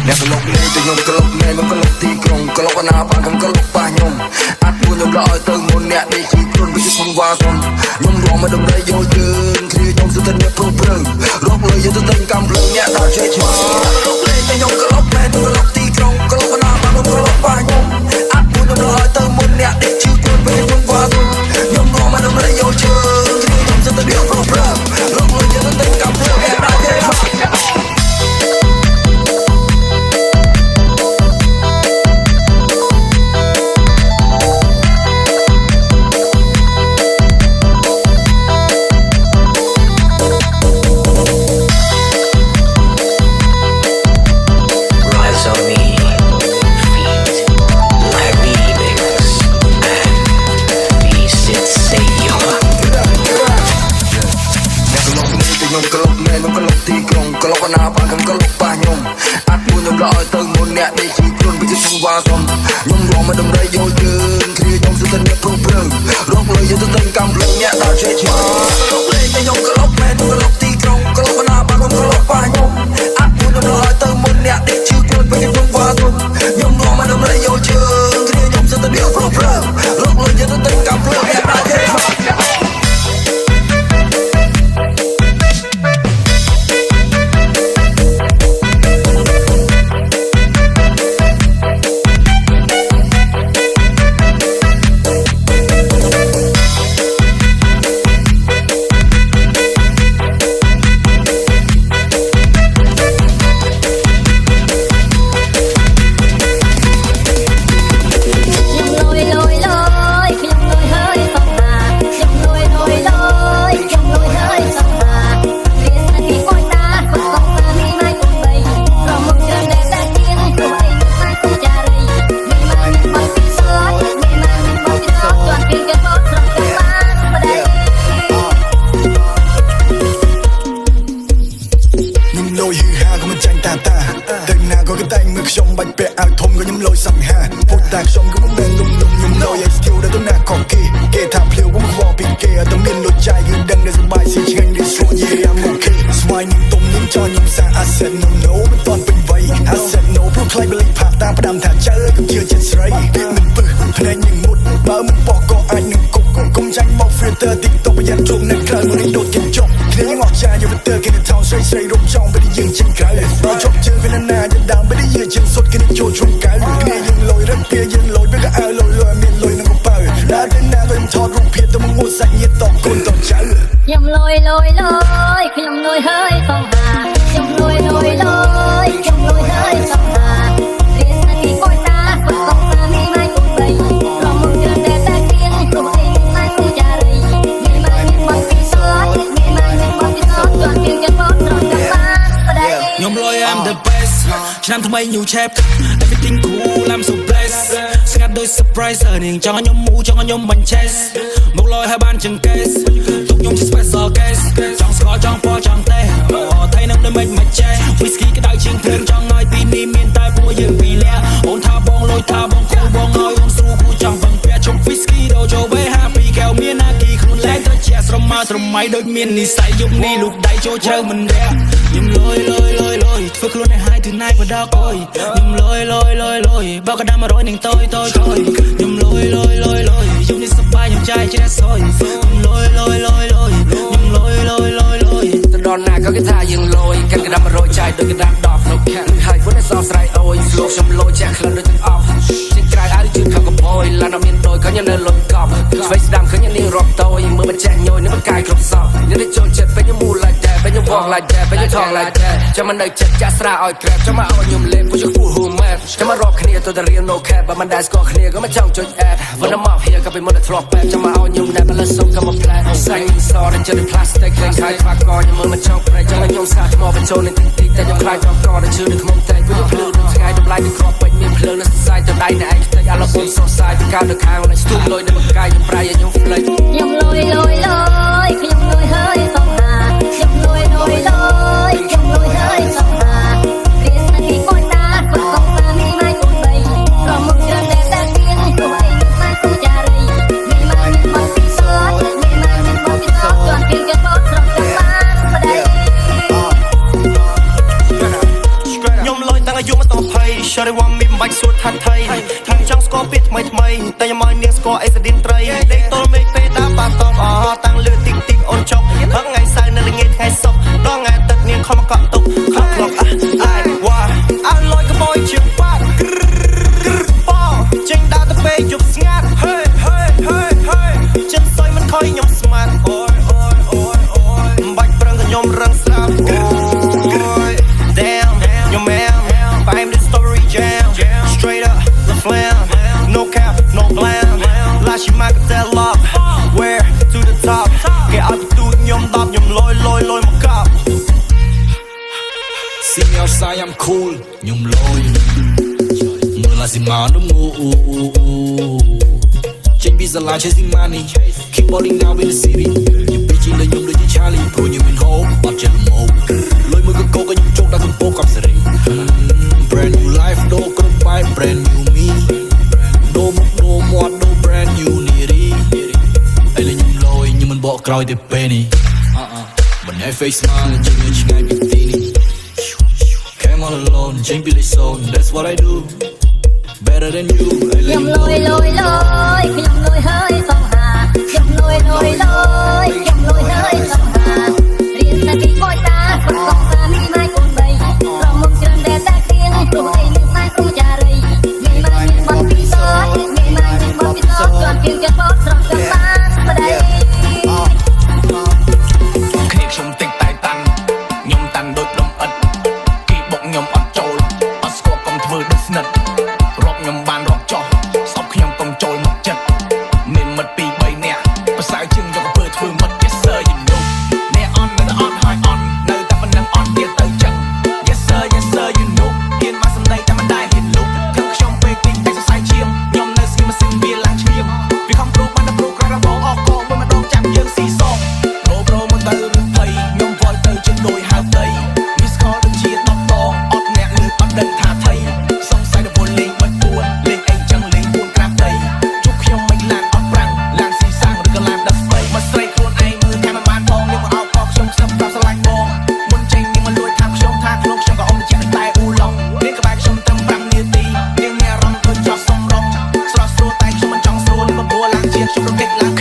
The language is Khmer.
អ្នកកលុកលេងទៅខ្ញុំកលុកណែខ្ញុំកលុកទីក្រុងកលុកណាបាក់ខ្ញុំកលុកប៉ះខ្ញុំអត់ពួកខ្ញុំដល់ឲ្យទៅមុនអ្នកនេះជីខ្លួនវាជាផងវ៉ាសុំខ្ញុំរងមកដំរីយកយើងគ្រាខ្ញុំសុទ្ធតែអ្នកព្រមព្រឹងរកលុយយកទៅទិញកំភ្លើងអ្នកដល់ជ័យឆ្មាកលុកលេងទៅខ្ញុំកលុកណែខ្ញុំកលុកទីក្រុងកលុកណាបាក់ខ្ញុំកលុកប៉ះខ្ញុំអត់ពួកខ្ញុំដល់ឲ្យទៅមុនអ្នកនេះជីខ្លួនវាជាផងវ៉ាសុំខ្ញុំរងមកដំរីយកយើងគ្រាខ្ញុំសុទ្ធតែអ្នកព្រមព្រឹងរកលុយយកទៅទិញកំភ្លើងអ្នកដល់ជ័យឆ្មា ខ្ញុំកលុកណែខ្ញុំកលុកទីក្រុងកលុកណាបាក់ខ្ញុំកលុកប៉ះខ្ញុំអត់ពួកខ្ញុំដល់ឲ្យទៅមុនអ្នកនេះជីខ្លួនវាជាផងវ៉ាសុំខ្ញុំរងមកដំរីយកយើងគ្រាខ្ញុំសុទ្ធតែអ្នកព្រមព្រឹងរកលុយយកទៅទិញកំភ្លើងអ្នកដល់ជ័យឆ្មាកលុកលេងតែខ្ញុំកលុកណែខ្ញុំកលុកទីក្រុងកលុកណាបាក់ខ្ញុំកលុកប៉ះខ្ញុំអត់ពួកខ្ញុំដល់ឲ្យទៅមុនអ្នកនេះជីខ្លួនវាជាផងវ៉ាសុំខ្ញុំរងមកដំរីយកយើងគ្រាខ្ញុំសុទ្ធតែអ្នកព្រមព្រឹងរកលុយយកទៅទិញកំភ្លើងអ្នកដល់ជ័យឆ្មា ឆ្នាំថ្មី new chapter everything cool I'm so blessed ស្ងាត់ដូច surprise នាងចង់ឲ្យខ្ញុំមូចង់ឲ្យខ្ញុំបាញ់ chase មកលយឲ្យបានជាង case ទុកខ្ញុំជា special case ចង់ស្គាល់ចង់ពណ៌ចង់ទេអូថៃនឹងដូចមិនចេះ whisky ក្តៅជាងភ្លើងចង់ឲ្យទីនេះមានតែពួកយើងពីរនាក់អូនថាបងលុយថាបងគូបងឲ្យអូនស្រួលគូចង់វឹងពាក់ជុំ whisky ដូចូលវេហាពីកែវមានអាគីខ្លួនលែងទៅជាស្រមៅស្រមៃដូចមាននិស័យយប់នេះលូកដៃចូលជ្រៅមិនរះខ្ញុំលយធ្វើខ្លួនឲ្យហើយទៅណៃបដកអើយខ្ញុំលយបើកដាំ100នឹងតយខ្ញុំលយយប់នេះសប្បាយខ្ញុំចាយជ្រះសយខ្ញុំលយខ្ញុំលយទៅដល់ណាក៏គេថាយើងលយកាន់កដាំ100ចាយដូចកដាំ10នៅខាងហើយវត្តសោស្រ័យអូយស្លោខ្ញុំលយចាក់ក្លិនដូចទាំងអស់ជាងក្រៅឲ្យជឿខកកបយឡានអត់មានដូចក៏ខ្ញុំនៅលុយកប់ស្វ័យស្ដាំឃើញនាងរាប់តយមើលមិនចាក់ញយនឹងកាយគ្រប់សពនេះទៅចូលចិត្តពេញខ្ញុំមូល like that ពេញខ្ញុំ walk like that ពេញខ្ញុំ talk like that ចាំមិននៅចិត្តចាក់ស្រាឲ្យក្រែបចាំមកឲ្យខ្ញុំលេងពួកខ្ញុំ who mad ចាំមករាប់គ្នាទៅតែរៀន no cap បើមិនដែលស្គាល់គ្នាក៏មិនចង់ចុច add វណ្ណមក here ក៏ពីមុនតែធ្លាប់បែបចាំមកឲ្យខ្ញុំដែលបលិសុំក៏មក plan សាញ់សរតែចិត្ត plastic ខ្លាំងខ្លាយខ្វាក់កខ្ញុំមើលមិនចង់ប្រែចាំឲ្យខ្ញុំសាថ្មបញ្ចូលនឹងទីទីតែខ្ញុំខ្លាចចង់កតែជឿនឹងខ្ញុំតែពួកខ្ញុំភ្លឺថ្ងៃតម្លៃនឹងគ្រាប់ពេញមានភ្លើងនៅស្សាយទៅដៃនៅឯងតែអាឡូនសោះសាយទៅកាលទៅខាងនៅស្ទូលយនៅមកកាយខ្ញុំប្រៃឲ្យខ្ញុំ play ខ្ញុំលយខ្ញុំលយហើយសំហាខ្ញុំលយខ្ញុំលយហើយសំហារៀនតែគួយតាគាត់កុំតាមីម៉ៃគួយបីក៏មកច្រើនតែទៀងគួយម៉ៃគួយចារីមី នាងស្គាល់អីស្ឌីនត្រីដេកតលមេឃពេលដើរបាតបតាំងលើទីកទីកអូនចុកហឹងថ្ងៃសៅរ៍នៅល្ងាចថ្ងៃសុក្រដល់ថ្ងៃទឹកនាងខំកក់ទុកខំក្លុកអាយវ៉ាអើលយក្បយជាបាត់ប៉ចេញដើរទៅពេលយប់ស្ងាត់ហេចិត្តសយមិនខ້ອຍខ្ញុំស្មាត់អូយមិនបាច់ប្រឹងក៏ខ្ញុំរឹងស្រាប់អូយ Damn ខ្ញុំមែន I'm the story jam straight up the flam no cap no glam last you might tell love where to the top គេឲ្យបន្ទូចខ្ញុំ10ខ្ញុំលយមកកប់ See me outside I'm cool ខ្ញុំលយមើលឡាស៊ីម៉ានោះចេញពីសាលា chasing money keep balling now in the city ខ្ញុំពីជាលើខ្ញុំដូចជា Charlie ព្រោះខ្ញុំមាន hope អត់ចិត្តល្មោកលុយមើលកកក៏ខ្ញុំជោគដល់កំពូលកប់សេរី brand new life ដូរគ្រប់បែប brand new me ដូរមុខដូរមាត់ដូរ brand new នារីឥឡូវខ្ញុំលយខ្ញុំមិនបកក្រោយទេពេលនេះមិនឲ្យ face smile ចេញទៅឆ្ងាយពីទីនេះ Came all alone ចេញពីលេខ0 that's what I do better than you ខ្ញុំលយខ្ញុំលយហើយសងហាខ្ញុំលយខ្ញុំលយហើយសងហារៀនតែពីបយតាស្គាល់សាមីម៉ែកូន3ប្រមុំច្រើនតែតាទៀងព្រោះអីនឹងម៉ែគ្រូចារីមីម៉ែមានបងពីសោះមីម៉ែមានបងពីសោះជាប់ទៀងជាបោកស្រស់ចាំបានស្ដីគ្នាខ្ញុំតិចតែតាន់ខ្ញុំតាន់ដូចដុំឥតគេបុកខ្ញុំអត់ចូលអត់ស្គាល់កុំធ្វើដូចស្និទ្ធរាប់ខ្ញុំបានរាប់ចោះស្អប់ខ្ញុំកុំចូលមកចិត្តមានមិត្ត2 3នាក់ប្រសើរជាងយកអំពើធ្វើមិត្ត Yes sir you know អ្នកអន់នៅតែអន់ហើយអន់នៅតែប៉ុណ្្នឹងអន់ទៀតទៅចឹង Yes sir you know ហ៊ានមកសម្ដីតែមិនដែរហ៊ានលុបគឺខ្ញុំពេកទីតែសរសៃឈាមខ្ញុំនៅស្គីម៉ាស៊ីនវាឡើងឈាមវាខំព្រូបានតែព្រូក្រៅរបស់អស់កមួយម្ដងចាំយើងស៊ីសងប្រូមកទៅឬភ័យខ្ញុំវល់ទៅជិតដូចហៅដី Miss call ដូចជា10ដងអត់អ្នកលឺអត់ដឹងថាថៃសង្ស័យតែពលលេងបាច់4លេងអីចឹងលេង4ក្រាបដីជួបខ្ញុំមិនឡានអត់ប្រាំងឡានស៊ីសាំងឬក៏ឡានដឹកស្បីមកស្រីខ្លួនឯងមើលតែមិនបានផងយើងមកអោបកខ្ញុំស្ដាប់ប្រាប់ស្រឡាញ់បងមុនចេញយើងមកលួចថាខ្ញុំថាខ្លួនខ្ញុំក៏អមជាតែអ៊ូឡុងលេងក្បែរខ្ញុំត្រឹម5នាទីនាងមានអារម្មណ៍ដូចចោះសំរងស្រស់ស្រួលតែខ្ញុំមិនចង់ស្រួលបបួលឡើងជាខ្ញុំរំកិច្ចឡើង